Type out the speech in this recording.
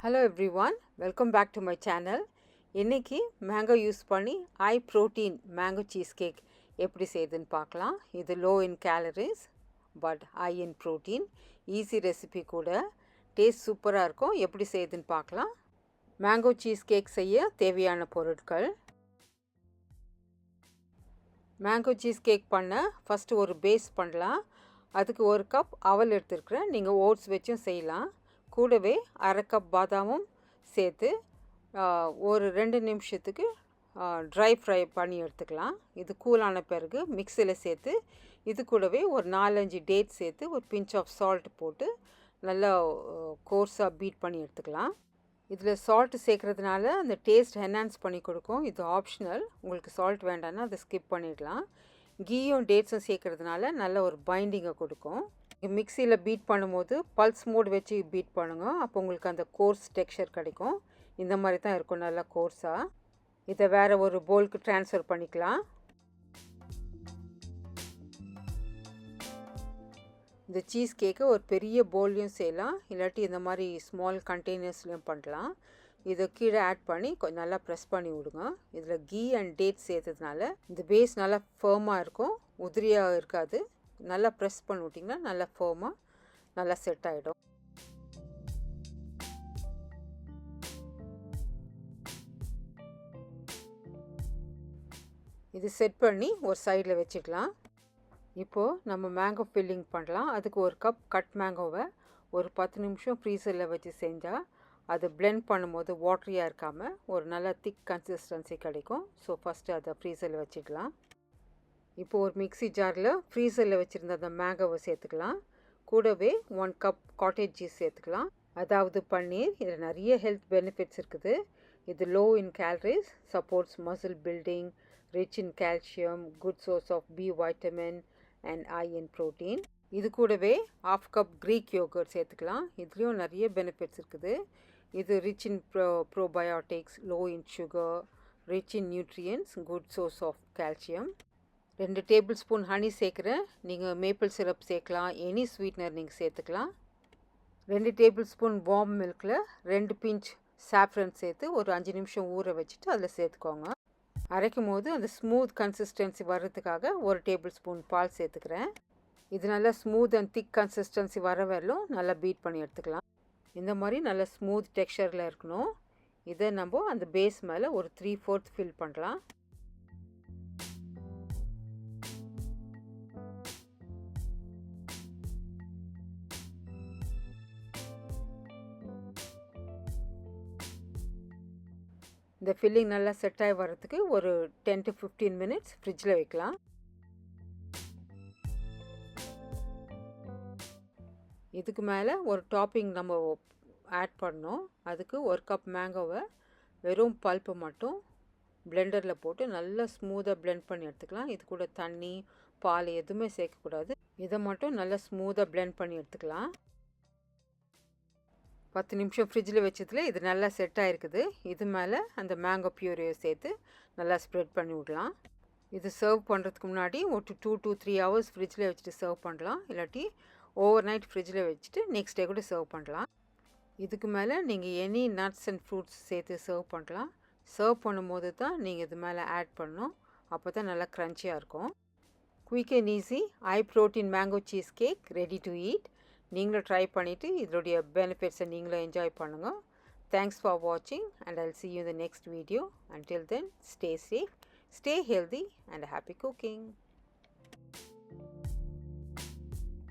Hello everyone, welcome back to my channel. இன்னைக்கு mango use பண்ணி high protein mango cheese cake எப்படி செய்யுதுன்னு பார்க்கலாம். இது low in calories but high in protein. Easy recipe கூட, taste சூப்பராக இருக்கும். எப்படி செய்யுதுன்னு பார்க்கலாம். மேங்கோ சீஸ் கேக் செய்ய தேவையான பொருட்கள். மேங்கோ சீஸ் கேக் பண்ண ஃபஸ்ட்டு ஒரு பேஸ் பண்ணலாம். அதுக்கு ஒரு கப் அவல் எடுத்துருக்குறேன். நீங்கள் ஓட்ஸ் வச்சும் செய்யலாம். கூடவே அரை கப் பாதாமும் சேர்த்து ஒரு 2 நிமிஷத்துக்கு ட்ரை ஃப்ரை பண்ணி எடுத்துக்கலாம். இது கூலான பிறகு மிக்சியில் சேர்த்து இது கூடவே ஒரு 4-5 டேட் சேர்த்து ஒரு பிஞ்ச் ஆஃப் சால்ட் போட்டு நல்லா கோர்ஸாக பீட் பண்ணி எடுத்துக்கலாம். இதில் சால்ட் சேர்க்குறதுனால அந்த டேஸ்ட் என்ஹான்ஸ் பண்ணி கொடுக்கும். இது ஆப்ஷனல். உங்களுக்கு சால்ட் வேண்டாம்னா அதை ஸ்கிப் பண்ணிடலாம். கீயும் டேட்ஸும் சேர்க்குறதுனால நல்ல ஒரு பைண்டிங்கை கொடுக்கும். மிக்சியில் பீட் பண்ணும்போது பல்ஸ் மோட் வச்சு பீட் பண்ணுங்க. அப்போ உங்களுக்கு அந்த கோர்ஸ் டெக்ஸ்சர் கிடைக்கும். இந்த மாதிரி தான் இருக்கும், நல்லா கோர்ஸாக. இதை வேறு ஒரு பவுலுக்கு ட்ரான்ஸ்ஃபர் பண்ணிக்கலாம். இந்த சீஸ் கேக்கை ஒரு பெரிய பவுல்லையும் செய்யலாம், இல்லாட்டி இந்த மாதிரி ஸ்மால் கண்டெய்னர்ஸ்லையும் பண்ணலாம். இதை கீழே ஆட் பண்ணி கொஞ்சம் நல்லா ப்ரெஸ் பண்ணி விடுங்க. இதில் கீ அண்ட் டேட் சேர்த்ததுனால இந்த பேஸ் நல்லா ஃபர்மாக இருக்கும், உதிரியாக இருக்காது. நல்லா ப்ரெஸ் பண்ணி விட்டிங்கன்னா நல்லா ஃபர்மாக நல்லா செட் ஆகிடும். இது செட் பண்ணி ஒரு சைடில் வச்சுக்கலாம். இப்போது நம்ம மேங்கோ ஃபில்லிங் பண்ணலாம். அதுக்கு ஒரு கப் கட் மேங்கோவை ஒரு 10 நிமிஷம் ஃப்ரீசரில் வச்சு செஞ்சால் அது பிளெண்ட் பண்ணும்போது வாட்டரியாக இருக்காமல் ஒரு நல்ல திக் கன்சிஸ்டன்சி கிடைக்கும். ஸோ ஃபஸ்ட்டு அதை ஃப்ரீசரில் வச்சுக்கலாம். இப்போது ஒரு மிக்சி ஜாரில் ஃப்ரீசரில் வச்சுருந்த அந்த மேங்கோவை சேர்த்துக்கலாம். கூடவே 1 கப் காட்டேஜ் சீஸ் சேர்த்துக்கலாம், அதாவது பன்னீர். இதில் நிறைய ஹெல்த் பெனிஃபிட்ஸ் இருக்குது. இது low in calories, supports muscle building, rich in calcium, good source of B vitamin and high in protein. இது கூடவே 1/2 கப் க்ரீக் யோகர்ட் சேர்த்துக்கலாம். இதுலேயும் நிறைய பெனிஃபிட்ஸ் இருக்குது. இது rich in probiotics, low in sugar, rich in nutrients, good source of calcium. 2 tablespoon honey சேர்க்குறேன். நீங்கள் maple syrup சேர்க்கலாம், எனி ஸ்வீட்னர் நீங்கள் சேர்த்துக்கலாம். 2 டேபிள் ஸ்பூன் வார்ம் மில்கில் 2 பிஞ்ச் சாஃப்ரன் சேர்த்து ஒரு 5 நிமிஷம் ஊற வச்சுட்டு அதில் சேர்த்துக்கோங்க. அரைக்கும் போது அந்த ஸ்மூத் கன்சிஸ்டன்சி வர்றதுக்காக 1 டேபிள் ஸ்பூன் பால் சேர்த்துக்கிறேன். இது நல்லா ஸ்மூத் அண்ட் திக் கன்சிஸ்டன்சி வர வரலும் நல்லா பீட் பண்ணி எடுத்துக்கலாம். இந்த மாதிரி நல்லா ஸ்மூத் டெக்ஸ்சரில் இருக்கணும். இதை நம்ம அந்த பேஸ் மேலே ஒரு 3/4 ஃபில் பண்ணலாம். இந்த ஃபில்லிங் நல்லா செட் ஆகி வர்றதுக்கு ஒரு 10 to 15 மினிட்ஸ் ஃப்ரிட்ஜில் வைக்கலாம். இதுக்கு மேலே ஒரு டாப்பிங் நம்ம ஆட் பண்ணோம். அதுக்கு 1 கப் மேங்கோவை வெறும் பல்ப்பு மட்டும் பிளெண்டரில் போட்டு நல்லா ஸ்மூத்தாக பிளெண்ட் பண்ணி எடுத்துக்கலாம். இது கூட தண்ணி, பால் எதுவுமே சேர்க்கக்கூடாது. இதை மட்டும் நல்லா ஸ்மூத்தாக பிளெண்ட் பண்ணி எடுத்துக்கலாம். 10 நிமிஷம் ஃப்ரிட்ஜில் வச்சதில் இது நல்லா செட் ஆகிருக்குது. இது மேலே அந்த மேங்கோ பியூரியை சேர்த்து நல்லா ஸ்ப்ரெட் பண்ணி விடலாம். இது சர்வ் பண்ணுறதுக்கு முன்னாடி ஒரு 2 to 3 ஹவர்ஸ் ஃப்ரிட்ஜில் வச்சுட்டு சர்வ் பண்ணலாம், இல்லாட்டி ஓவர் நைட் ஃப்ரிட்ஜில் வச்சுட்டு நெக்ஸ்ட் டே கூட சர்வ் பண்ணலாம். இதுக்கு மேலே நீங்கள் எனி நட்ஸ் அண்ட் ஃப்ரூட்ஸ் சேர்த்து சர்வ் பண்ணலாம். சர்வ் பண்ணும்போது தான் நீங்கள் இது மேலே ஆட் பண்ணணும், அப்போ தான் நல்லா க்ரன்ச்சியாக இருக்கும். Quick and easy high protein mango cheese cake ready to eat. நீங்களும் ட்ரை பண்ணிவிட்டு இதோடைய பெனிஃபிட்ஸை நீங்களும் என்ஜாய் பண்ணுங்கள். தேங்க்ஸ் ஃபார் வாட்சிங் and I'll see you in the next video. Until then, stay safe, stay healthy and happy cooking.